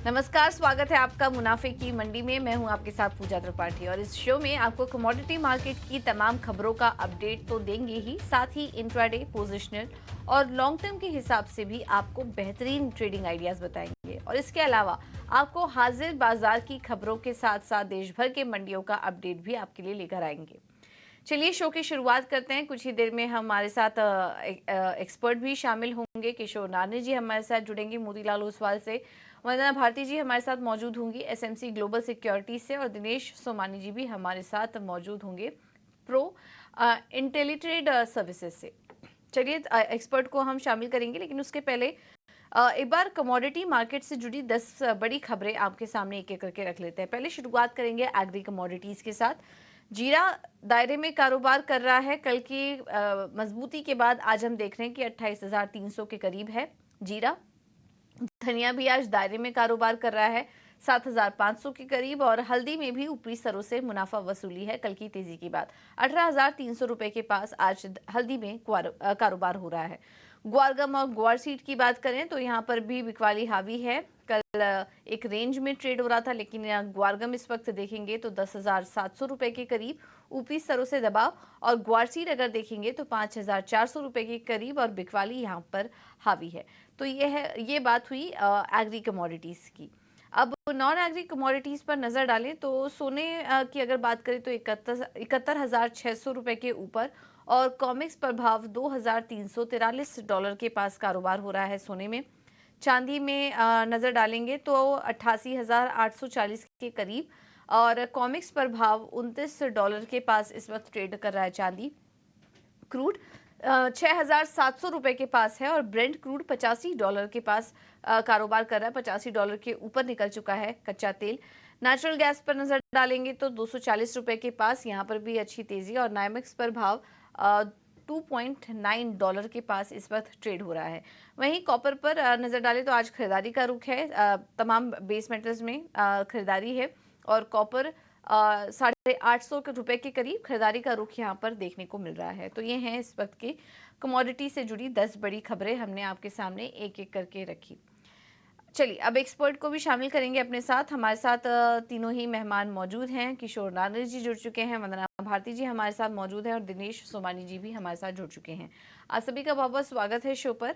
नमस्कार, स्वागत है आपका मुनाफे की मंडी में। मैं हूं आपके साथ पूजा त्रिपाठी और इस शो में आपको कमोडिटी मार्केट की तमाम खबरों का अपडेट तो देंगे ही, साथ ही इंट्राडे, पोजिशनल और लॉन्ग टर्म के हिसाब से भी आपको बेहतरीन ट्रेडिंग आइडियाज बताएंगे। और इसके अलावा आपको हाजिर बाजार की खबरों के साथ साथ देश भर के मंडियों का अपडेट भी आपके लिए लेकर आएंगे। चलिए शो की शुरुआत करते हैं। कुछ ही देर में हमारे साथ एक्सपर्ट भी शामिल होंगे। किशोर नानी जी हमारे साथ जुड़ेंगे मोतीलाल ओसवाल से, वंदना भारती जी हमारे साथ मौजूद होंगी एसएमसी ग्लोबल सिक्योरिटी से, और दिनेश सोमानी जी भी हमारे साथ मौजूद होंगे प्रो इंटेलीट्रेड सर्विसेज से। चलिए एक्सपर्ट को हम शामिल करेंगे, लेकिन उसके पहले एक बार कमोडिटी मार्केट से जुड़ी 10 बड़ी खबरें आपके सामने एक एक करके रख लेते हैं। पहले शुरुआत करेंगे एग्री कमोडिटीज के साथ। जीरा दायरे में कारोबार कर रहा है। कल की मजबूती के बाद आज हम देख रहे हैं कि 28,300 के करीब है जीरा। धनिया भी आज दायरे में कारोबार कर रहा है 7,500 के करीब, और हल्दी में भी ऊपरी स्तरों से मुनाफा वसूली है कल की तेजी के बाद। 18,300 रुपए के पास आज हल्दी में कारोबार हो रहा है। ग्वारगम और ग्वार सीड की बात करें तो यहाँ पर भी बिकवाली हावी है। कल एक रेंज में ट्रेड हो रहा था, लेकिन ग्वारगम इस वक्त देखेंगे तो 10,700 रुपए के करीब ऊपरी स्तरों से दबाव, और ग्वार सीड अगर देखेंगे तो 5,400 रुपए के करीब, और बिकवाली यहाँ पर हावी है। तो ये बात हुई एग्री कमोडिटीज की। अब नॉन एग्री कमोडिटीज पर नजर डालें तो सोने की अगर बात करें तो 71,600 रुपए के ऊपर, और कॉमिक्स प्रभाव $2,343 के पास कारोबार हो रहा है सोने में। चांदी में नजर डालेंगे तो 88,840 के करीब, और कॉमिक्स प्रभाव $29 के पास इस वक्त ट्रेड कर रहा है चांदी। क्रूड 6,700 रुपए के पास है, और ब्रेंट क्रूड $85 के पास कारोबार कर रहा है। $85 के ऊपर निकल चुका है कच्चा तेल। नेचुरल गैस पर नजर डालेंगे तो 240 रुपए के पास, यहाँ पर भी अच्छी तेजी, और नाइमेक्स पर भाव $2.9 के पास इस वक्त ट्रेड हो रहा है। वहीं कॉपर पर नजर डालें तो आज खरीदारी का रुख है। तमाम बेस मेटल्स में खरीदारी है, और कॉपर 850 रुपए के करीब खरीदारी का रुख यहाँ पर देखने को मिल रहा है। तो ये हैं इस वक्त की कमोडिटी से जुड़ी 10 बड़ी खबरें, हमने आपके सामने एक एक करके रखी। चलिए अब एक्सपर्ट को भी शामिल करेंगे अपने साथ। हमारे साथ तीनों ही मेहमान मौजूद हैं। किशोर नानी जी जुड़ चुके हैं, वंदना भारती जी हमारे साथ मौजूद हैं, और दिनेश सोमानी जी भी हमारे साथ जुड़ चुके हैं। आप सभी का बहुत बहुत स्वागत है शो पर।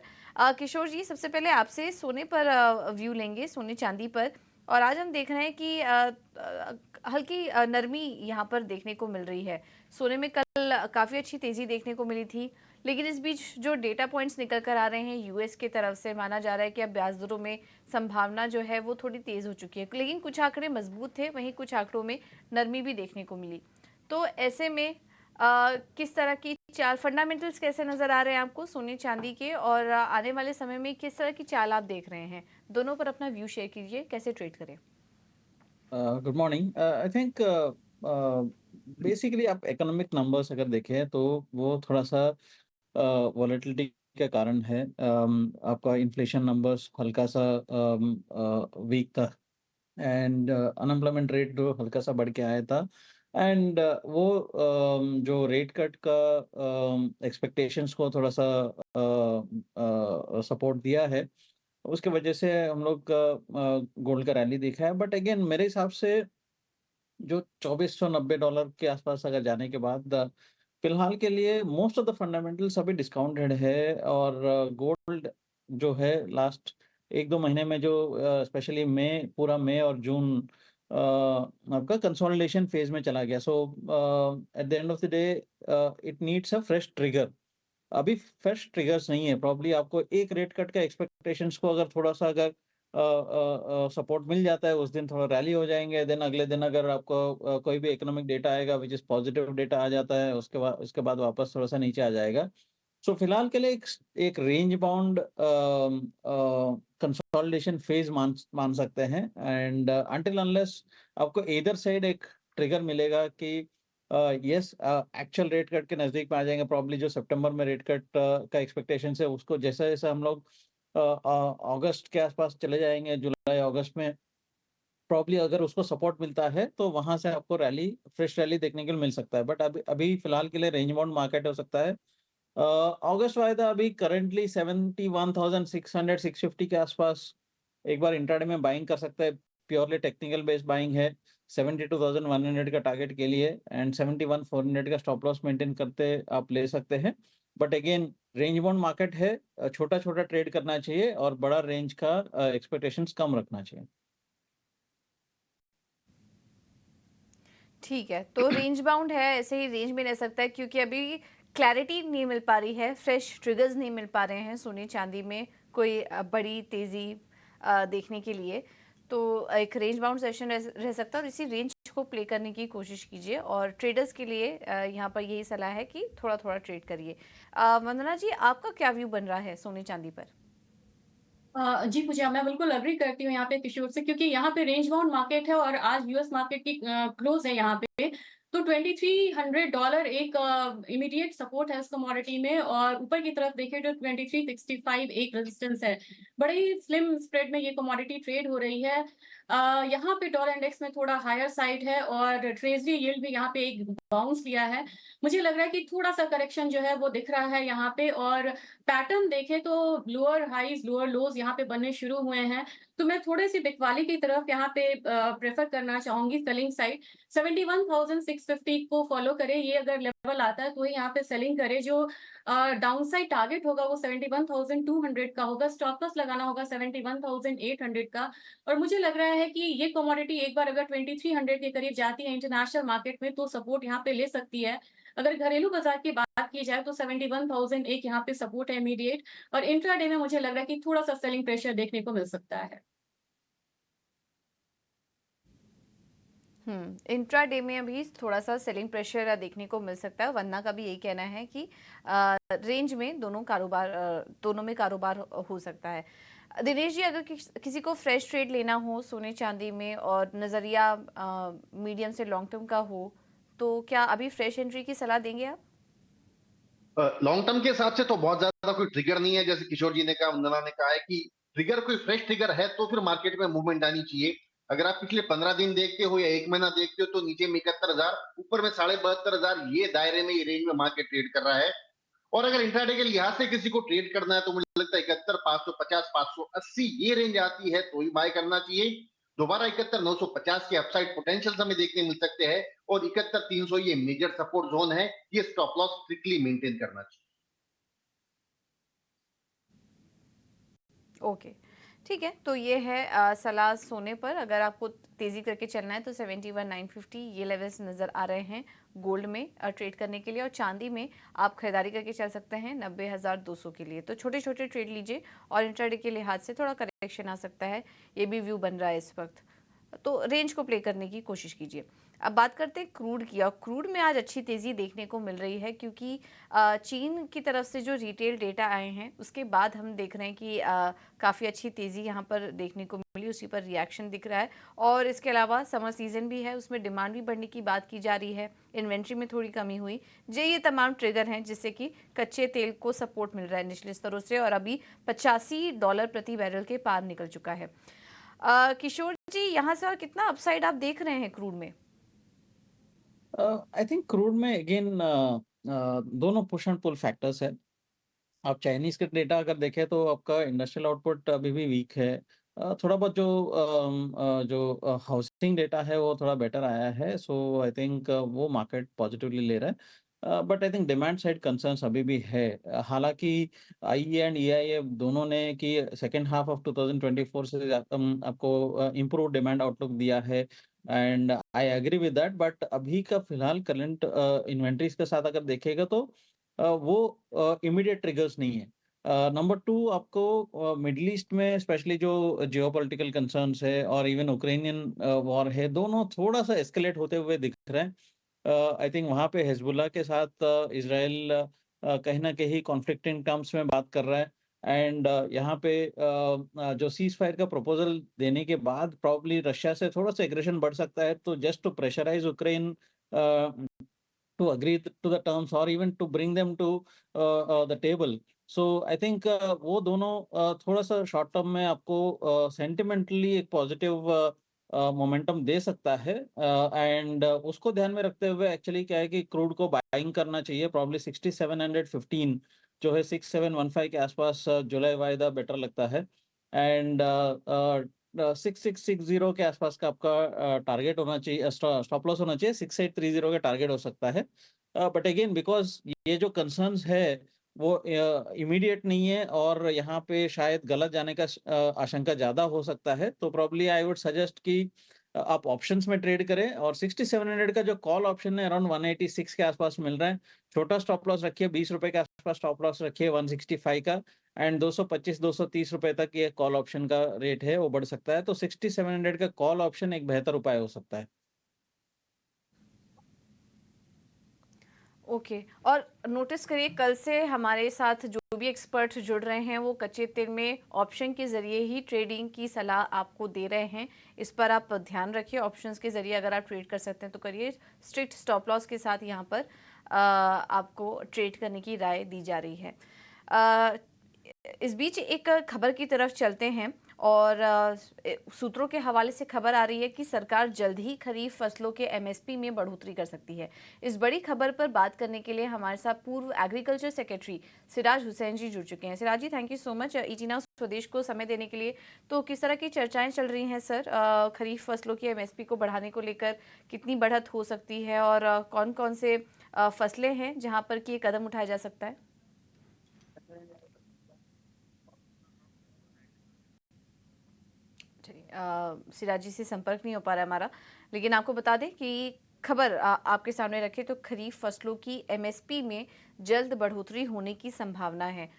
किशोर जी, सबसे पहले आपसे सोने पर व्यू लेंगे, सोने चांदी पर। और आज हम देख रहे हैं कि हल्की नरमी यहाँ पर देखने को मिल रही है। सोने में कल काफ़ी अच्छी तेज़ी देखने को मिली थी, लेकिन इस बीच जो डेटा पॉइंट्स निकल कर आ रहे हैं यूएस की तरफ से, माना जा रहा है कि अब ब्याज दरों में संभावना जो है वो थोड़ी तेज़ हो चुकी है। लेकिन कुछ आंकड़े मजबूत थे, वहीं कुछ आंकड़ों में नरमी भी देखने को मिली। तो ऐसे में किस तरह की चाल, फंडामेंटल्स कैसे नज़र आ रहे हैं आपको सोने चांदी के, और आने वाले समय में किस तरह की चाल आप देख रहे हैं? दोनों पर अपना व्यू शेयर कीजिए, कैसे ट्रेड करें? Good morning. I think basically आप इकोनॉमिक नंबर्स अगर देखें तो वो थोड़ा सा वॉलेटिलिटी का कारण है। आपका इन्फ्लेशन नंबर्स हल्का सा वीक था, एंड अनएम्प्लॉयमेंट रेट जो हल्का सा बढ़ के आया था, एंड वो जो रेट कट का एक्सपेक्टेशंस को थोड़ा सा सपोर्ट दिया है। उसके वजह से हम लोग गोल्ड का रैली देखा है, बट अगेन मेरे हिसाब से जो $2,490 के आसपास अगर जाने के बाद फिलहाल के लिए मोस्ट ऑफ द फंडामेंटल्स अभी डिस्काउंटेड है, और गोल्ड जो है लास्ट 1-2 महीने में जो स्पेशली मई, पूरा मई और जून आपका कंसोलिडेशन फेज में चला गया। So at the end of the day it needs a fresh trigger. अभी फ्रेश ट्रिगर्स नहीं है। प्रॉब्ली आपको एक रेट कट का एक्सपेक्टेशंस को अगर थोड़ा-सा अगर सपोर्ट मिल जाता है, उस दिन थोड़ा रैली हो जाएँगे। देन अगले दिन अगर आपको कोई भी इकोनॉमिक डेटा आएगा व्हिच इज़ पॉजिटिव डेटा आ जाता है, उसके बाद वापस थोड़ा-सा नीचे आ जाएगा। सो फिलहाल के लिए एक रेंज बाउंड कंसोलिडेशन फेज़ मान सकते हैं, एंड अनटिल अनलेस आपको ईदर साइड एक ट्रिगर मिलेगा कि यस एक्चुअल रेट कट के नज़दीक में आ जाएँगे। प्रॉब्ली जो सितंबर में रेट कट का एक्सपेक्टेशंस है, उसको जैसा-जैसा हम लोग अगस्त के आसपास चले जाएँगे, जुलाई अगस्त में प्रॉब्ली अगर उसको सपोर्ट मिलता है, तो वहाँ से आपको फ्रेश रैली देखने को मिल सकता है। बट अभी अभी फिलहाल के लिए रेंज बाउंड मार्केट हो सकता है। अगस्त वायदा अभी करंटली 71,600 650 के आसपास एक बार इंट्राडे में बाइंग कर सकता है, प्योरली टेक्निकल बेस्ड बाइंग है, 72,100 का टारगेट के लिए एंड 71,400 का स्टॉप लॉस मेंटेन करते आप ले सकते हैं। But again range bound market है, छोटा-छोटा ट्रेड करना चाहिए और बड़ा रेंज का एक्सपेक्टेशंस कम रखना चाहिए। ठीक है, तो रेंज बाउंड है, ऐसे ही रेंज में रह सकता है क्योंकि अभी क्लैरिटी नहीं मिल पा रही है, फ्रेश ट्रिगर्स नहीं मिल पा रहे हैं सोने चांदी में कोई बड़ी तेज़ी देखने के लिए। तो एक रेंज बाउंड सेशन रह सकता है और इसी रेंज को प्ले करने की कोशिश कीजिए और ट्रेडर्स के लिए यहाँ पर यही सलाह है कि थोड़ा थोड़ा ट्रेड करिए। वंदना जी, आपका क्या व्यू बन रहा है सोने चांदी पर? जी पूजा, मैं बिल्कुल एग्री करती हूँ यहाँ पे किशोर से, क्योंकि यहाँ पे रेंज बाउंड मार्केट है और आज यूएस मार्केट की क्लोज है यहाँ पे। तो $2300 एक इमीडिएट सपोर्ट है इस कमोडिटी में, और ऊपर की तरफ देखिए तो 2365 एक रेजिस्टेंस है। बड़े ही स्लिम स्प्रेड में ये कमोडिटी ट्रेड हो रही है। यहाँ पे डॉलर इंडेक्स में थोड़ा हायर साइड है और ट्रेजरी यील्ड भी यहाँ पे एक बाउंस लिया है। मुझे लग रहा है कि थोड़ा सा करेक्शन जो है वो दिख रहा है यहाँ पे, और पैटर्न देखें तो लोअर हाईज लोअर लोज यहाँ पे बनने शुरू हुए हैं। तो मैं थोड़े सी बिकवाली की तरफ यहाँ पे प्रेफर करना चाहूंगी सेलिंग साइड। 71,650 को फॉलो करें, ये अगर लेवल आता है तो ही यहाँ पे सेलिंग करें। जो डाउन साइड टारगेट होगा वो 71,200 का होगा, स्टॉप लॉस लगाना होगा 71,800 का। और मुझे लग रहा है कि ये कमोडिटी एक बार अगर 2300 के करीब जाती है इंटरनेशनल मार्केट में तो सपोर्ट यहाँ पे ले सकती है। अगर घरेलू बाजार की बात की जाए तो 71,000 एक यहाँ पे सपोर्ट है इमीडिएट, और इंट्राडे में मुझे लग रहा है कि थोड़ा सा सेलिंग प्रेशर देखने को मिल सकता है। इंट्राडे में अभी थोड़ा सा सेलिंग प्रेशर देखने को मिल सकता है। वरना का भी यही कहना है कि रेंज में दोनों में कारोबार हो सकता है। दिनेश जी, अगर किसी को फ्रेश ट्रेड लेना हो सोने चांदी में और नज़रिया मीडियम से लॉन्ग टर्म का हो, तो क्या अभी फ्रेश एंट्री की सलाह देंगे आप? लॉन्ग टर्म के हिसाब से तो बहुत ज्यादा कोई ट्रिगर नहीं है। जैसे किशोर जी ने कहा, वंदना ने कहा है कि ट्रिगर कोई फ्रेश ट्रिगर है तो फिर मार्केट में मूवमेंट आनी चाहिए। अगर आप पिछले 15 दिन देखते हो या एक महीना देखते हो तो नीचे में 71,000, ऊपर में 72,500, ये दायरे में, ये रेंज में मार्केट ट्रेड कर रहा है। और अगर इंट्राडे के लिहाज से किसी को ट्रेड करना है तो मुझे लगता है 71,550, 580 ये रेंज आती है तो ही बाय करना चाहिए। दोबारा 71,950 के अपसाइड पोटेंशियल हमें देखने मिल सकते हैं, और 71,300 ये मेजर सपोर्ट जोन है, ये स्टॉप लॉस स्ट्रिक्टली मेंटेन करना चाहिए। ओके, ठीक है। तो ये है सलाह सोने पर। अगर आपको तेज़ी करके चलना है तो 71,950 ये लेवल्स नज़र आ रहे हैं गोल्ड में ट्रेड करने के लिए, और चांदी में आप खरीदारी करके चल सकते हैं 90,200 के लिए। तो छोटे छोटे ट्रेड लीजिए और इंट्राडे के लिहाज से थोड़ा करेक्शन आ सकता है, ये भी व्यू बन रहा है इस वक्त। तो रेंज को प्ले करने की कोशिश कीजिए। अब बात करते हैं क्रूड की, और क्रूड में आज अच्छी तेज़ी देखने को मिल रही है क्योंकि चीन की तरफ से जो रिटेल डेटा आए हैं उसके बाद हम देख रहे हैं कि काफ़ी अच्छी तेज़ी यहाँ पर देखने को मिली, उसी पर रिएक्शन दिख रहा है। और इसके अलावा समर सीजन भी है, उसमें डिमांड भी बढ़ने की बात की जा रही है, इन्वेंट्री में थोड़ी कमी हुई। ये तमाम ट्रिगर हैं जिससे कि कच्चे तेल को सपोर्ट मिल रहा है निचले स्तरों से, और अभी $85 प्रति बैरल के पार निकल चुका है। किशोर जी, यहाँ से और कितना अपसाइड आप देख रहे हैं क्रूड में? आई थिंक क्रूड में अगेन दोनों पुश एंड पुल फैक्टर्स है। आप चाइनीज का डेटा अगर देखें तो आपका इंडस्ट्रियल आउटपुट अभी भी वीक है। थोड़ा बहुत जो हाउसिंग डेटा है वो थोड़ा बेटर आया है, सो आई थिंक वो मार्केट पॉजिटिवली ले रहा है। But I think demand side concerns अभी भी है। हालांकि आई एंड ईआईए दोनों ने कि सेकेंड हाफ ऑफ 2024 से आपको इम्प्रूव डिमांड आउटलुक दिया है, and I agree with that. But अभी का फिलहाल करंट इन्वेंट्रीज के साथ अगर देखेगा तो वो इमीडिएट ट्रिगर्स नहीं है। नंबर 2 आपको मिडल ईस्ट में स्पेशली जो जियोपॉलिटिकल कंसर्न्स है और इवन यूक्रेनियन वॉर है, दोनों थोड़ा-सा एस्केलेट होते हुए दिख रहे हैं। आई थिंक वहाँ पे हिज़्बुल्लाह के साथ इज़राइल कहीं न कहीं कॉन्फ्लिक्टिंग टर्म्स में बात कर रहा है, एंड यहाँ पे जो सीज़ फायर का प्रपोज़ल देने के बाद प्रोबब्ली रशिया से थोड़ा-सा एग्रेशन बढ़ सकता है, तो just to pressurise Ukraine uh to agree to the terms or even to bring them to the table. So I think वो दोनों थोड़ा सा शॉर्ट टर्म में आपको सेंटिमेंटली एक पॉजिटिव मोमेंटम दे सकता है, एंड उसको ध्यान में रखते हुए एक्चुअली क्या है कि क्रूड को बाइंग करना चाहिए प्रॉब्ली 6715 जो है 6715 के आसपास जुलाई वायदा बेटर लगता है। एंड 6660 के आसपास का आपका टारगेट होना चाहिए, स्टॉप लॉस होना चाहिए, 6830 का टारगेट हो सकता है। बट अगेन बिकॉज़ ये जो कंसर्न्स है वो इमीडिएट नहीं है और यहाँ पे शायद गलत जाने का आशंका ज़्यादा हो सकता है, तो प्रोबब्ली आई वुड सजेस्ट कि आप ऑप्शंस में ट्रेड करें और 6700 का जो कॉल ऑप्शन है अराउंड 186 के आसपास मिल रहा है। छोटा स्टॉप लॉस रखिए, ₹20 के आसपास स्टॉप लॉस रखिए 165 का, एंड 225-230 रुपए तक ये कॉल ऑप्शन का रेट है वो बढ़ सकता है, तो 6700 का कॉल ऑप्शन एक बेहतर उपाय हो सकता है। ओके। और नोटिस करिए कल से हमारे साथ जो भी एक्सपर्ट जुड़ रहे हैं वो कच्चे तेल में ऑप्शन के ज़रिए ही ट्रेडिंग की सलाह आपको दे रहे हैं। इस पर आप ध्यान रखिए, ऑप्शंस के ज़रिए अगर आप ट्रेड कर सकते हैं तो करिए। स्ट्रिक्ट स्टॉप लॉस के साथ यहाँ पर आपको ट्रेड करने की राय दी जा रही है। अ, इस बीच एक खबर की तरफ चलते हैं और सूत्रों के हवाले से खबर आ रही है कि सरकार जल्द ही खरीफ फसलों के एमएसपी में बढ़ोतरी कर सकती है। इस बड़ी खबर पर बात करने के लिए हमारे साथ पूर्व एग्रीकल्चर सेक्रेटरी सिराज हुसैन जी जुड़ चुके हैं। Siraj ji, thank you so much ET now Swadesh को समय देने के लिए। तो किस तरह की चर्चाएं चल रही हैं सर, खरीफ फसलों की एमएसपी को बढ़ाने को लेकर कितनी बढ़त हो सकती है और कौन कौन से फसलें हैं जहां पर कि ये कदम उठाया जा सकता है? सिराज जी से संपर्क नहीं हो पा रहा है हमारा, लेकिन आपको बता दें कि खबर आपके सामने रखे तो खरीफ फसलों की एमएसपी में जल्द बढ़ोतरी होने की संभावना है।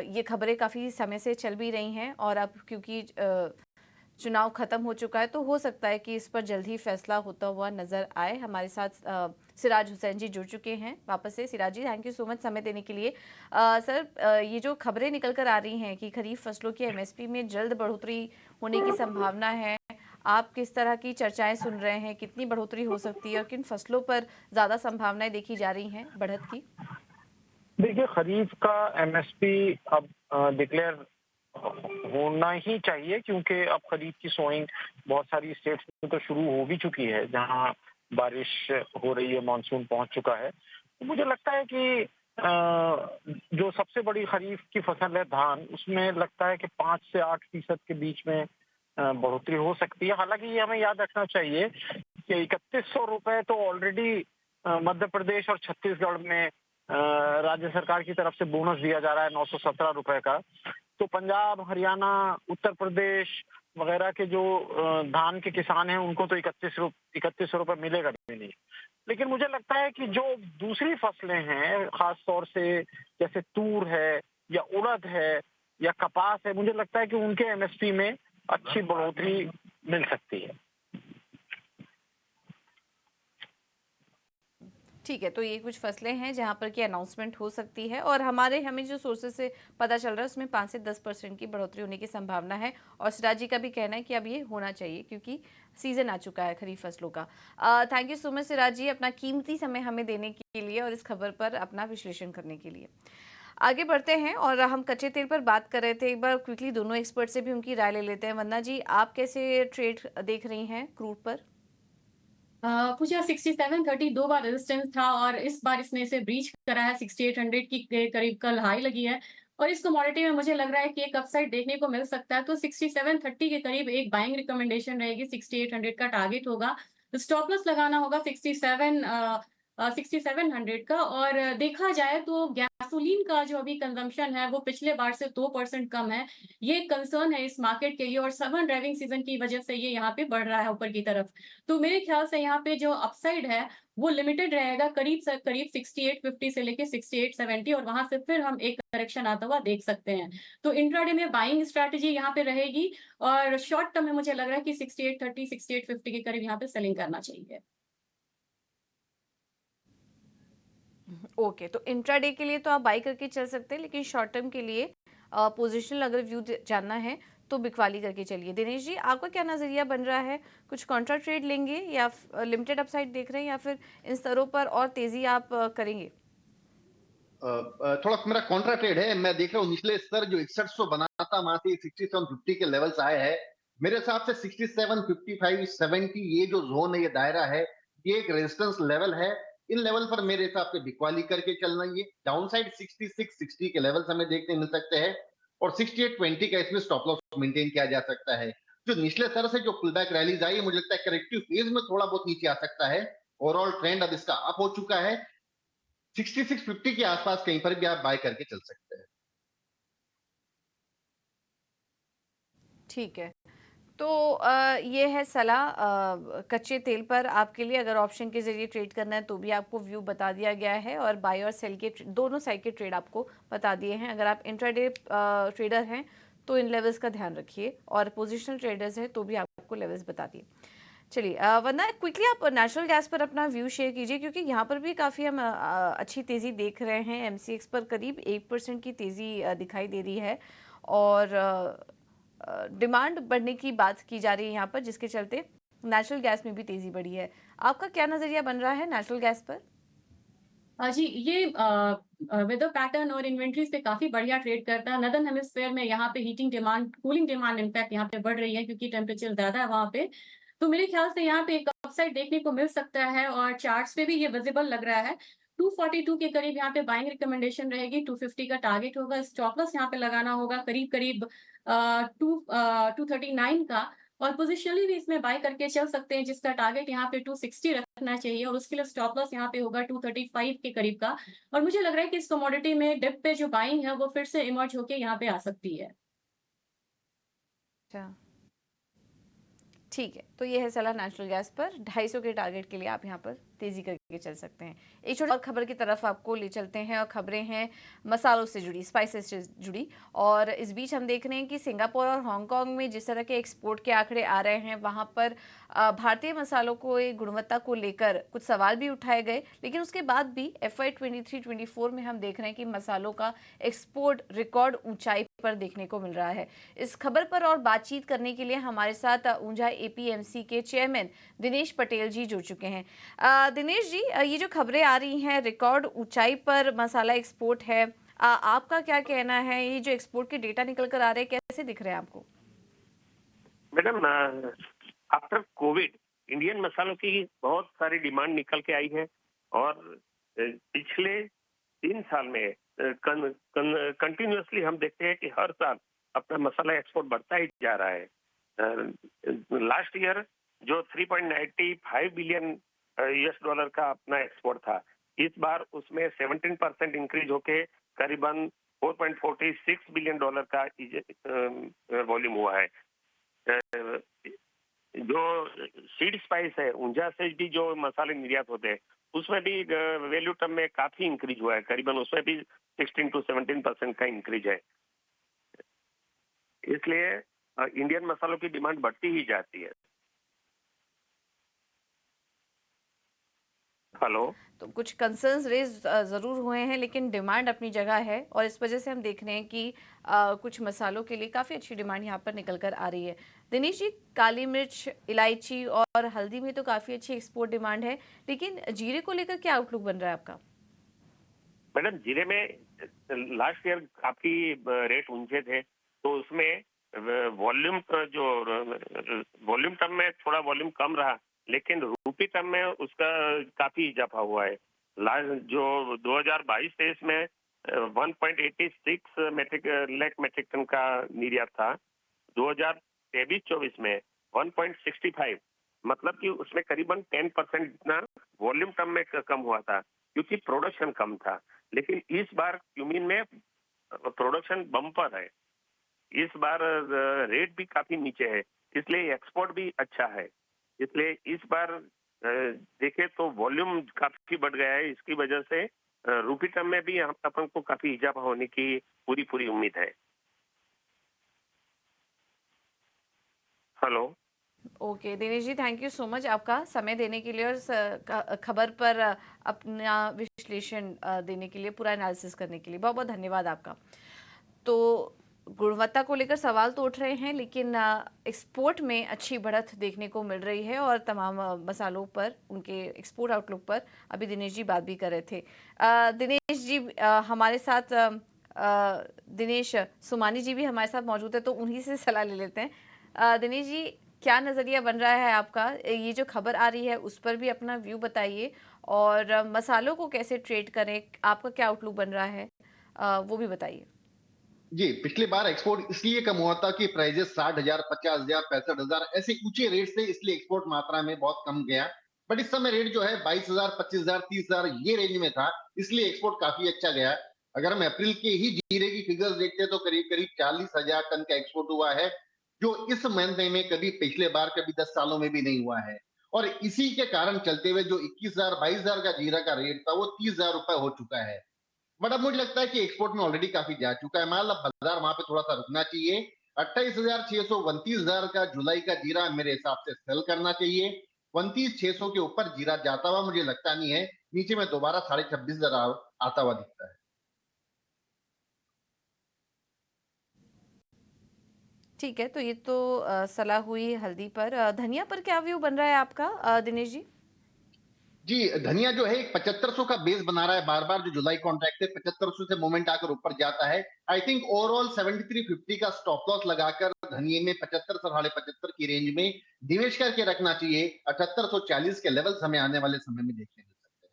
ये खबरें काफ़ी समय से चल भी रही हैं और अब क्योंकि चुनाव खत्म हो चुका है तो हो सकता है कि इस पर जल्द ही फैसला होता हुआ नजर आए। हमारे साथ सिराज हुसैन जी जुड़ चुके हैं वापस से। Siraj ji, thank you so much समय देने के लिए। सर, ये जो खबरें निकल कर आ रही हैं कि खरीफ फसलों की एमएसपी में जल्द बढ़ोतरी होने की संभावना है, आप किस तरह की चर्चाएं सुन रहे हैं? कितनी बढ़ोतरी हो सकती है और किन फसलों पर ज़्यादा संभावनाएं देखी जा रही हैं बढ़त की? देखिए, खरीफ का एमएसपी अब डिक्लेयर होना ही चाहिए, क्योंकि अब खरीफ की सोइंग बहुत सारी स्टेट्स में तो शुरू हो भी चुकी है, जहां बारिश हो रही है, मानसून पहुंच चुका है। तो मुझे लगता है कि जो सबसे बड़ी खरीफ की फसल है धान, उसमें लगता है कि 5 से 8% के बीच में बढ़ोतरी हो सकती है। हालांकि ये हमें याद रखना चाहिए कि 3100 रुपए तो ऑलरेडी मध्य प्रदेश और छत्तीसगढ़ में राज्य सरकार की तरफ से बोनस दिया जा रहा है 917 रुपए का। तो पंजाब, हरियाणा, उत्तर प्रदेश वगैरह के जो धान के किसान हैं, उनको तो 31 रुपए मिलेगा भी नहीं। लेकिन मुझे लगता है कि जो दूसरी फसलें हैं, खास तौर से जैसे तूर है या उड़द है या कपास है, मुझे लगता है कि उनके एमएसपी में अच्छी बढ़ोतरी मिल सकती है। ठीक है, तो ये कुछ फसलें हैं जहां पर की अनाउंसमेंट हो सकती है और हमें जो सोर्सेज से पता चल रहा है उसमें 5 से 10% की बढ़ोतरी होने की संभावना है। और सिराज जी का भी कहना है कि अब ये होना चाहिए क्योंकि सीजन आ चुका है खरीफ फसलों का। Thank you so much Siraj ji, अपना कीमती समय हमें देने के लिए और इस खबर पर अपना विश्लेषण करने के लिए। आगे बढ़ते हैं और हम कच्चे तेल पर बात कर रहे थे। एक बार क्विकली दोनों एक्सपर्ट से भी उनकी राय ले लेते हैं। वंदना जी, आप कैसे ट्रेड देख रही हैं क्रूड पर? पूजा 6730 दो बार रेजिस्टेंस था और इस बार इसने इसे ब्रीच करा है। 6800 की के करीब कल हाई लगी है और इस कमोडिटी में मुझे लग रहा है कि एक अपसाइड देखने को मिल सकता है। तो 6730 के करीब एक बाइंग रिकमेंडेशन रहेगी। 6800 का टारगेट होगा। स्टॉप लॉस लगाना होगा 6700 का। और देखा जाए तो गैसोलीन का जो अभी कंजम्पशन है वो पिछले बार से 2% कम है। ये कंसर्न है इस मार्केट के लिए और समर ड्राइविंग सीजन की वजह से ये यहाँ पे बढ़ रहा है ऊपर की तरफ। तो मेरे ख्याल से यहाँ पे जो अपसाइड है वो लिमिटेड रहेगा, करीब से करीब 6850 से लेके 6870 और वहां से फिर हम एक करेक्शन आता हुआ देख सकते हैं। तो इंट्राडे में बाइंग स्ट्रैटेजी यहाँ पे रहेगी और शॉर्ट टर्म में मुझे लग रहा है कि 6830 6850 के करीब यहाँ पे सेलिंग करना चाहिए। ओके, तो इंट्राडे के लिए तो आप बाई करके चल सकते हैं, लेकिन शॉर्ट टर्म के लिए पोजिशनल अगर व्यू जानना है तो बिकवाली करके चलिए। दिनेश जी, आपका क्या नजरिया बन रहा है? कुछ कॉन्ट्रा ट्रेड लेंगे या लिमिटेड अपसाइड देख रहे हैं या फिर इन स्तरों पर और तेजी आप करेंगे? थोड़ा मेरा कॉन्ट्रा ट्रेड है। मैं देख रहा हूँ निचले स्तर जो 6100 बना था, वहां से 6750 के लेवल्स आए हैं। मेरे हिसाब से 67 55 70 ये जो जोन है, ये दायरा है, ये एक रेजिस्टेंस लेवल है। इन लेवल पर मेरे हिसाब से बिकवाली करके चलना। ये डाउन साइड 66 60 के लेवल्स हमें देखने मिल सकते हैं। और 68.20 का इसमें स्टॉप लॉस मेंटेन किया जा सकता है। जो निचले स्तर से जो पुल बैक रैलीज आई, मुझे लगता है करेक्टिव फेज में थोड़ा बहुत नीचे आ सकता है। ओवरऑल ट्रेंड अब इसका अप हो चुका है। 6650 के आसपास कहीं पर भी आप बाय करके चल सकते हैं। ठीक है। तो ये है सलाह कच्चे तेल पर आपके लिए। अगर ऑप्शन के ज़रिए ट्रेड करना है तो भी आपको व्यू बता दिया गया है, और बाय और सेल के दोनों साइड के ट्रेड आपको बता दिए हैं। अगर आप इंट्राडे ट्रेडर हैं तो इन लेवल्स का ध्यान रखिए, और पोजिशनल ट्रेडर्स हैं तो भी आपको लेवल्स बता दिए। चलिए, वरना क्विकली आप नेचुरल गैस पर अपना व्यू शेयर कीजिए, क्योंकि यहाँ पर भी काफ़ी हम अच्छी तेज़ी देख रहे हैं। एमसीएक्स पर करीब 1% की तेज़ी दिखाई दे रही है, और डिमांड बढ़ने की बात की जा रही है यहाँ पर, जिसके चलते नेचुरल गैस में भी तेज़ी बढ़ी है। आपका क्या नज़रिया बन रहा है नेचुरल गैस पर? जी, ये वेदर पैटर्न और इन्वेंट्रीज पे काफी बढ़िया ट्रेड करता है। नदर्न हेमिस्फेयर में यहाँ पे heating demand, cooling demand in fact यहाँ पे बढ़ रही है, क्योंकि टेम्परेचर ज्यादा है वहाँ पे। तो मेरे ख्याल से यहाँ पे एक अपसाइड देखने को मिल सकता है, और चार्ट्स पे भी ये विजिबल लग रहा है। 242 के करीब यहाँ पे बाइंग रिकमेंडेशन रहेगी, 250 का टारगेट होगा, स्टॉप लॉस यहाँ पे लगाना होगा करीब करीब 239 का। और पोजिशनली भी इसमें बाय करके चल सकते हैं, जिसका टारगेट यहाँ पे 260 रखना चाहिए, और उसके लिए स्टॉप लॉस यहाँ पे होगा 235 के करीब का। और मुझे लग रहा है कि इस कमोडिटी में डिप पे जो बाइंग है वो फिर से इमर्ज होके यहाँ पे आ सकती है। अच्छा, ठीक है। तो ये है सलाह नेचुरल गैस पर। 250 के टारगेट के लिए आप यहाँ पर तेजी करके चल सकते हैं। एक छोटी और खबर की तरफ आपको ले चलते हैं, और खबरें हैं मसालों से जुड़ी, स्पाइसेस से जुड़ी। और इस बीच हम देख रहे हैं कि सिंगापुर और हांगकांग में जिस तरह के एक्सपोर्ट के आंकड़े आ रहे हैं, वहाँ पर भारतीय मसालों को गुणवत्ता को लेकर कुछ सवाल भी उठाए गए। लेकिन उसके बाद भी FY 23-24 में हम देख रहे हैं कि मसालों का एक्सपोर्ट रिकॉर्ड ऊंचाई पर देखने को मिल रहा है। इस खबर पर और बातचीत करने के लिए हमारे साथ ऊंझा APMC के चेयरमैन दिनेश पटेल जी जुड़ चुके हैं। दिनेश जी, ये जो खबरें आ रही हैं, रिकॉर्ड ऊंचाई पर मसाला एक्सपोर्ट है, आपका क्या कहना है? ये जो एक्सपोर्ट के डेटा निकल कर आ रहे हैं, कैसे दिख रहे हैं आपको? मैडम, आफ्टर कोविड इंडियन मसालों की बहुत सारी डिमांड निकल के आई है, और पिछले 3 साल में कंटिन्यूअसली हम देखते हैं कि हर साल अपना मसाला एक्सपोर्ट बढ़ता ही जा रहा है। लास्ट ईयर जो 3.95 बिलियन US डॉलर का अपना एक्सपोर्ट था, इस बार उसमें 17% इंक्रीज होके करीबन 4.46 बिलियन डॉलर का वॉल्यूम हुआ है। जो सीड स्पाइस है, ऊंझा से भी जो मसाले निर्यात होते हैं, उसमें भी वैल्यू टर्म में काफी इंक्रीज हुआ है, करीबन उसमें भी 16 to 17% का इंक्रीज है। इसलिए इंडियन मसालों की डिमांड बढ़ती ही जाती है। हेलो। तो कुछ कंसर्न्स रेज ज़रूर हुए हैं, लेकिन डिमांड अपनी जगह है, और इस वजह से हम देख रहे हैं कि कुछ मसालों के लिए काफ़ी अच्छी डिमांड यहाँ पर निकल कर आ रही है। दिनेश जी, काली मिर्च, इलायची और हल्दी में तो काफ़ी अच्छी एक्सपोर्ट डिमांड है, लेकिन जीरे को लेकर क्या आउटलुक बन रहा है आपका? मैडम, जीरे में लास्ट ईयर काफी रेट ऊंचे थे, तो उसमें वॉल्यूम वॉल्यूम टर्म में थोड़ा वॉल्यूम कम रहा, लेकिन रूपी टर्म में उसका काफी इजाफा हुआ है। जो 2022-23 में 1.86 लाख मेट्रिक टन का निर्यात था, 2023-24 में 1.65, मतलब कि उसमें करीबन 10% जितना वॉल्यूम टर्म में कम हुआ था, क्योंकि प्रोडक्शन कम था। लेकिन इस बार क्यूमीन में प्रोडक्शन बम्पर है, इस बार रेट भी काफी नीचे है, इसलिए एक्सपोर्ट भी अच्छा है। इसलिए इस बार देखे तो वॉल्यूम काफी बढ़ गया है, इसकी वजह से रूपी टर्म में भी अपन को काफी इजाफा होने की पूरी उम्मीद है। Hello. Okay Dinesh ji, thank you so much आपका समय देने के लिए, और खबर पर अपना विश्लेषण देने के लिए, पूरा एनालिसिस करने के लिए बहुत बहुत धन्यवाद आपका। तो गुणवत्ता को लेकर सवाल तो उठ रहे हैं, लेकिन एक्सपोर्ट में अच्छी बढ़त देखने को मिल रही है, और तमाम मसालों पर, उनके एक्सपोर्ट आउटलुक पर अभी दिनेश जी बात भी कर रहे थे। दिनेश जी हमारे साथ, दिनेश सुमानी जी भी हमारे साथ मौजूद है, तो उन्हीं से सलाह ले लेते हैं। दिनेश जी, क्या नज़रिया बन रहा है आपका? ये जो खबर आ रही है उस पर भी अपना व्यू बताइए, और मसालों को कैसे ट्रेड करें, आपका क्या आउटलुक बन रहा है, वो भी बताइए। जी, पिछली बार एक्सपोर्ट इसलिए कम हुआ था कि प्राइजेस 60,000, 50,000, 65,000 ऐसे ऊंचे रेट से, इसलिए एक्सपोर्ट मात्रा में बहुत कम गया। बट इस समय रेट जो है 22,000, 25,000, 30,000 ये रेंज में था, इसलिए एक्सपोर्ट काफी अच्छा गया। अगर हम अप्रैल के ही जीरे की फिगर्स देखते हैं तो करीब करीब 40,000 टन का एक्सपोर्ट हुआ है, जो इस महीने में कभी पिछले बार कभी 10 सालों में भी नहीं हुआ है। और इसी के कारण चलते हुए जो 21,000, 22,000 का जीरा का रेट था वो 30,000 रुपए हो चुका है। बट अब मुझे लगता है कि एक्सपोर्ट में ऑलरेडी काफी जा चुका है माल। अब बाजार वहां पे थोड़ा सा रुकना चाहिए। 28,600, 29,000 का जुलाई का जीरा मेरे हिसाब से सेल करना चाहिए। 29,600 के ऊपर जीरा जाता हुआ मुझे लगता नहीं है। नीचे में दोबारा 26,500 आता हुआ दिखता है। ठीक है, तो ये तो सलाह हुई हल्दी पर। धनिया पर क्या व्यू बन रहा है आपका, दिनेश जी? जी, धनिया जो है एक 7500 का बेस बना रहा है बार बार। जो जुलाई कॉन्ट्रैक्ट है 7500 से मोमेंट आकर ऊपर जाता है। आई थिंक ओवरऑल 7350 का स्टॉप लॉस लगाकर धनिये में 75 साढ़े 75 की रेंज में निवेश करके रखना चाहिए। 7840 के लेवल्स हमें आने वाले समय में देखने मिल सकते हैं।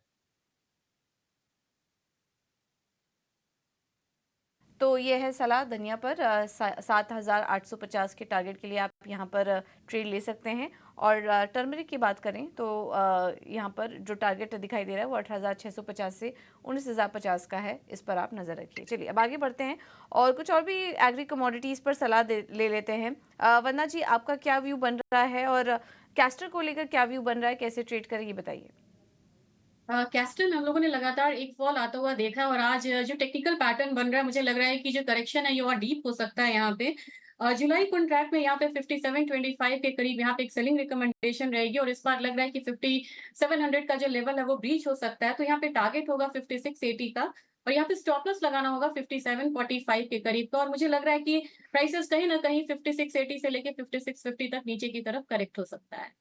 तो ये है सलाह धनिया पर। 7,850 के टारगेट के लिए आप यहाँ पर ट्रेड ले सकते हैं। और टर्मरिक की बात करें तो यहाँ पर जो टारगेट दिखाई दे रहा है वो 18,650 से 19,050 का है। इस पर आप नज़र रखिए। चलिए अब आगे बढ़ते हैं और कुछ और भी एग्री कमोडिटीज़ पर सलाह ले लेते हैं। वंदना जी, आपका क्या व्यू बन रहा है और कैस्टर को लेकर क्या व्यू बन रहा है, कैसे ट्रेड करें, ये बताइए। कैस्टल में हम लोगों ने लगातार एक फॉल आता हुआ देखा और आज जो टेक्निकल पैटर्न बन रहा है, मुझे लग रहा है कि जो करेक्शन है ये और डीप हो सकता है यहाँ पे। जुलाई कॉन्ट्रैक्ट में यहाँ पे 5725 के करीब यहाँ पे एक सेलिंग रिकमेंडेशन रहेगी और इस बार लग रहा है कि 5700 का जो लेवल है वो ब्रीच हो सकता है। तो यहाँ पे टारगेट होगा 5680 का और यहाँ पे स्टॉप लॉस लगाना होगा 5745 के करीब का। और मुझे लग रहा है कि प्राइसेस कहीं ना कहीं 5680 से लेके 5650 तक नीचे की तरफ करेक्ट हो सकता है।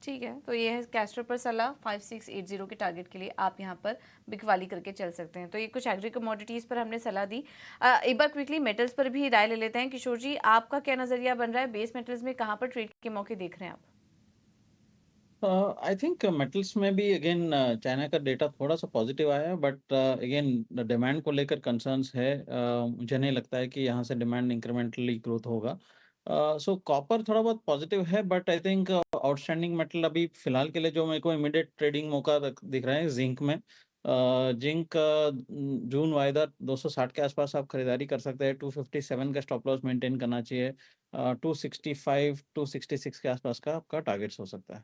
ठीक है, तो ये है कैस्टर पर सलाह। 5680 के टारगेट के लिए आप यहाँ पर बिकवाली करके चल सकते हैं। तो ये कुछ एग्री कमोडिटीज़ पर हमने सलाह दी। एक बार क्विकली मेटल्स पर भी राय ले लेते हैं। किशोर जी, आपका क्या नज़रिया बन रहा है? बेस मेटल्स में कहाँ पर ट्रेड के मौके देख रहे हैं आप? आई थिंक मेटल्स में भी अगेन चाइना का डेटा थोड़ा सा पॉजिटिव आया है, बट अगेन डिमांड को लेकर कंसर्न्स है। मुझे नहीं लगता है कि यहाँ से डिमांड इंक्रीमेंटली ग्रोथ होगा। सो कॉपर थोड़ा बहुत पॉजिटिव है, but I think outstanding metal अभी फिलहाल के लिए जो मेरे को इमीडिएट ट्रेडिंग मौका दिख रहा है जिंक में। जिंक जून वायदा 260 के आसपास आप खरीदारी कर सकते हैं। 257 का स्टॉप लॉस मेंटेन करना चाहिए। 265 266 के आसपास का आपका टारगेट्स हो सकता है।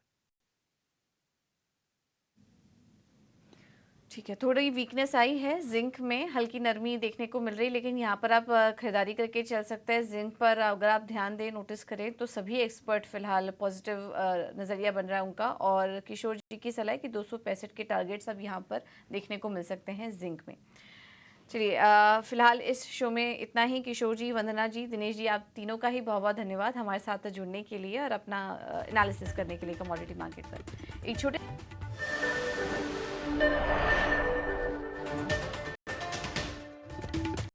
ठीक है, थोड़ी वीकनेस आई है जिंक में, हल्की नरमी देखने को मिल रही है, लेकिन यहाँ पर आप खरीदारी करके चल सकते हैं। जिंक पर अगर आप ध्यान दें, नोटिस करें तो सभी एक्सपर्ट फिलहाल पॉजिटिव नज़रिया बन रहा है उनका। और किशोर जी की सलाह है कि 265 के टारगेट्स अब यहाँ पर देखने को मिल सकते हैं जिंक में। चलिए फिलहाल इस शो में इतना ही। किशोर जी, वंदना जी, दिनेश जी, आप तीनों का ही बहुत बहुत धन्यवाद हमारे साथ जुड़ने के लिए और अपना एनालिसिस करने के लिए कमोडिटी मार्केट पर। एक छोटे